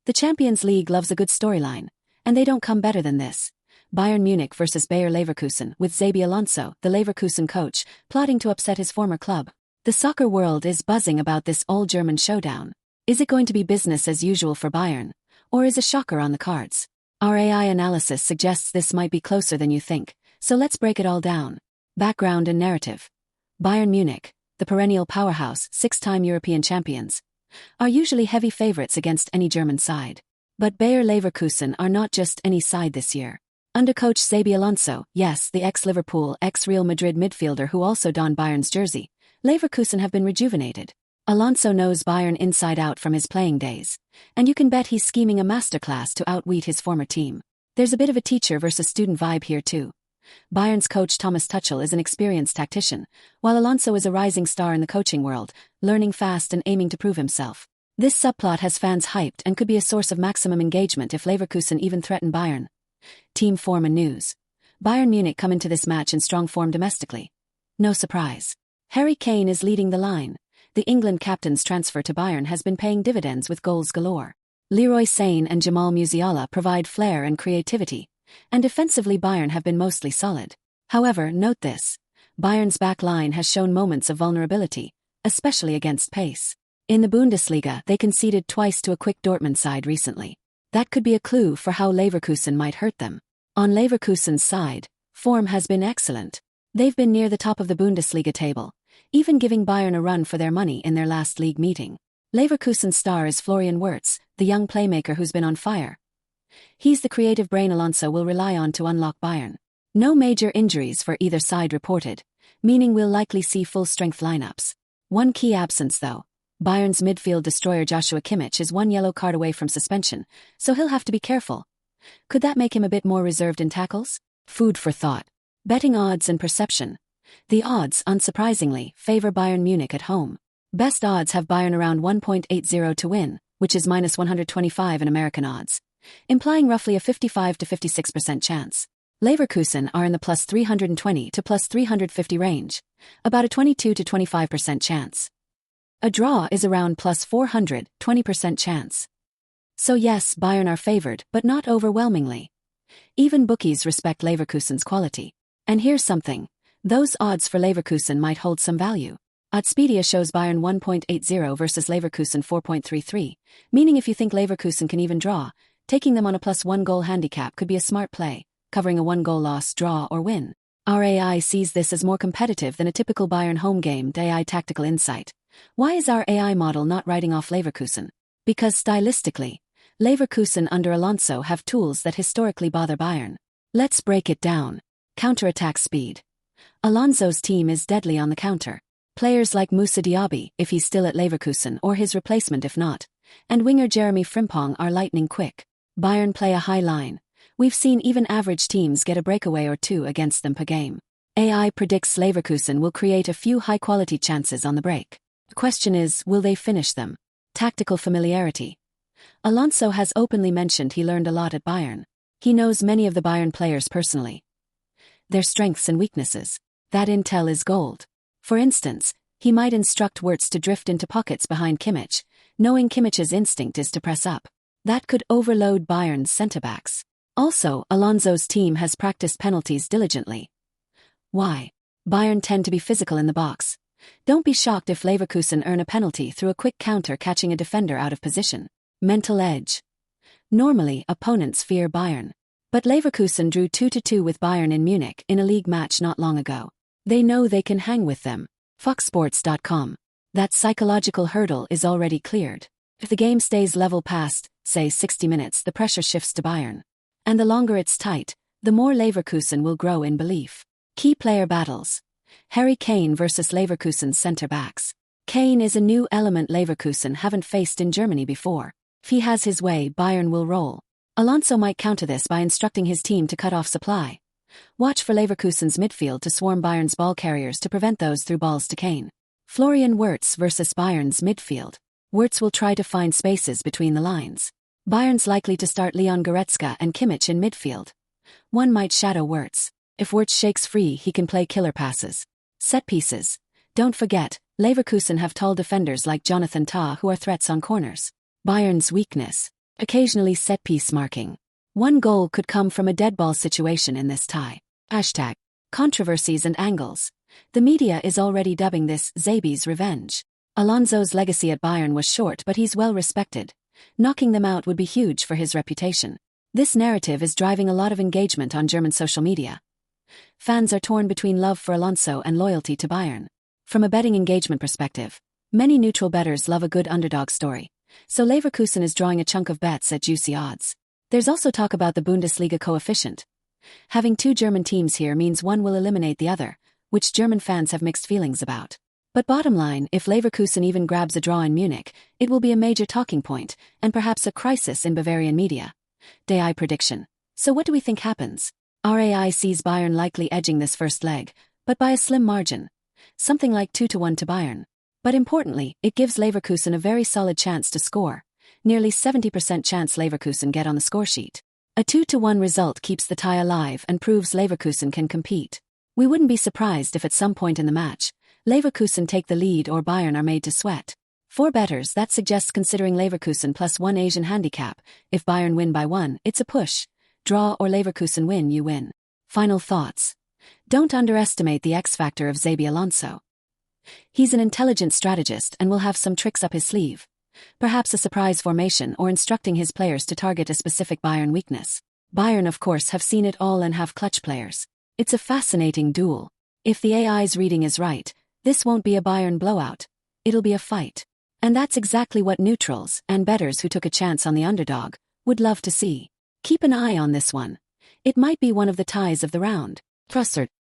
The Champions League loves a good storyline, and they don't come better than this. Bayern Munich versus Bayer Leverkusen, with Xabi Alonso, the Leverkusen coach, plotting to upset his former club. The soccer world is buzzing about this all-German showdown. Is it going to be business as usual for Bayern, or is a shocker on the cards? Our AI analysis suggests this might be closer than you think, so let's break it all down. Background and narrative. Bayern Munich, the perennial powerhouse, 6-time European champions, are usually heavy favorites against any German side. But Bayer Leverkusen are not just any side this year. Under coach Xabi Alonso, yes, the ex-Liverpool, ex-Real Madrid midfielder who also donned Bayern's jersey, Leverkusen have been rejuvenated. Alonso knows Bayern inside out from his playing days, and you can bet he's scheming a masterclass to outwit his former team. There's a bit of a teacher versus student vibe here too. Bayern's coach Thomas Tuchel is an experienced tactician, while Alonso is a rising star in the coaching world, learning fast and aiming to prove himself. This subplot has fans hyped and could be a source of maximum engagement if Leverkusen even threaten Bayern. Team form and news. Bayern Munich come into this match in strong form domestically. No surprise. Harry Kane is leading the line. The England captain's transfer to Bayern has been paying dividends with goals galore. Leroy Sane and Jamal Musiala provide flair and creativity, and defensively Bayern have been mostly solid. However, note this. Bayern's back line has shown moments of vulnerability, especially against pace. In the Bundesliga, they conceded twice to a quick Dortmund side recently. That could be a clue for how Leverkusen might hurt them. On Leverkusen's side, form has been excellent. They've been near the top of the Bundesliga table, even giving Bayern a run for their money in their last league meeting. Leverkusen's star is Florian Wirtz, the young playmaker who's been on fire. He's the creative brain Alonso will rely on to unlock Bayern. No major injuries for either side reported, meaning we'll likely see full-strength lineups. One key absence though. Bayern's midfield destroyer Joshua Kimmich is one yellow card away from suspension, so he'll have to be careful. Could that make him a bit more reserved in tackles? Food for thought. Betting odds and perception. The odds, unsurprisingly, favor Bayern Munich at home. Best odds have Bayern around 1.80 to win, which is minus 125 in American odds, implying roughly a 55 to 56% chance. Leverkusen are in the plus 320 to plus 350 range, about a 22 to 25% chance. A draw is around plus 420% chance. So yes, Bayern are favored, but not overwhelmingly. Even bookies respect Leverkusen's quality. And here's something. Those odds for Leverkusen might hold some value. Oddspedia shows Bayern 1.80 versus Leverkusen 4.33, meaning if you think Leverkusen can even draw, taking them on a plus 1 goal handicap could be a smart play, covering a 1 goal loss, draw or win. Our AI sees this as more competitive than a typical Bayern home game. AI tactical insight. Why is our AI model not writing off Leverkusen? Because stylistically, Leverkusen under Alonso have tools that historically bother Bayern. Let's break it down. Counterattack speed. Alonso's team is deadly on the counter. Players like Moussa Diaby, if he's still at Leverkusen, or his replacement if not, and winger Jeremy Frimpong are lightning quick. Bayern play a high line. We've seen even average teams get a breakaway or two against them per game. AI predicts Leverkusen will create a few high-quality chances on the break. The question is, will they finish them? Tactical familiarity. Alonso has openly mentioned he learned a lot at Bayern. He knows many of the Bayern players personally. Their strengths and weaknesses. That intel is gold. For instance, he might instruct Wirtz to drift into pockets behind Kimmich, knowing Kimmich's instinct is to press up. That could overload Bayern's centre-backs. Also, Alonso's team has practiced penalties diligently. Why? Bayern tend to be physical in the box. Don't be shocked if Leverkusen earn a penalty through a quick counter catching a defender out of position. Mental edge. Normally, opponents fear Bayern. But Leverkusen drew 2-2 with Bayern in Munich in a league match not long ago. They know they can hang with them. Foxsports.com. That psychological hurdle is already cleared. If the game stays level past, say 60 minutes, the pressure shifts to Bayern. And the longer it's tight, the more Leverkusen will grow in belief. Key player battles. Harry Kane versus Leverkusen's centre-backs. Kane is a new element Leverkusen haven't faced in Germany before. If he has his way, Bayern will roll. Alonso might counter this by instructing his team to cut off supply. Watch for Leverkusen's midfield to swarm Bayern's ball carriers to prevent those through balls to Kane. Florian Wirtz versus Bayern's midfield. Wirtz will try to find spaces between the lines. Bayern's likely to start Leon Goretzka and Kimmich in midfield. One might shadow Wirtz. If Wirtz shakes free, he can play killer passes. Set pieces. Don't forget, Leverkusen have tall defenders like Jonathan Tah who are threats on corners. Bayern's weakness. Occasionally set-piece marking. One goal could come from a dead ball situation in this tie. Hashtag. Controversies and angles. The media is already dubbing this Xabi's revenge. Alonso's legacy at Bayern was short, but he's well respected. Knocking them out would be huge for his reputation. This narrative is driving a lot of engagement on German social media. Fans are torn between love for Alonso and loyalty to Bayern. From a betting engagement perspective, many neutral bettors love a good underdog story, so Leverkusen is drawing a chunk of bets at juicy odds. There's also talk about the Bundesliga coefficient. Having two German teams here means one will eliminate the other, which German fans have mixed feelings about. But bottom line, if Leverkusen even grabs a draw in Munich, it will be a major talking point, and perhaps a crisis in Bavarian media. AI prediction. So what do we think happens? Our AI sees Bayern likely edging this first leg, but by a slim margin. Something like 2-1 to Bayern. But importantly, it gives Leverkusen a very solid chance to score. Nearly 70% chance Leverkusen get on the scoresheet. A 2-1 result keeps the tie alive and proves Leverkusen can compete. We wouldn't be surprised if at some point in the match, Leverkusen take the lead or Bayern are made to sweat. For bettors, that suggests considering Leverkusen +1 Asian handicap. If Bayern win by 1, it's a push. Draw or Leverkusen win, you win. Final thoughts. Don't underestimate the X factor of Xabi Alonso. He's an intelligent strategist and will have some tricks up his sleeve. Perhaps a surprise formation or instructing his players to target a specific Bayern weakness. Bayern, of course, have seen it all and have clutch players. It's a fascinating duel. If the AI's reading is right, this won't be a Bayern blowout. It'll be a fight. And that's exactly what neutrals and bettors who took a chance on the underdog would love to see. Keep an eye on this one. It might be one of the ties of the round. Trusser.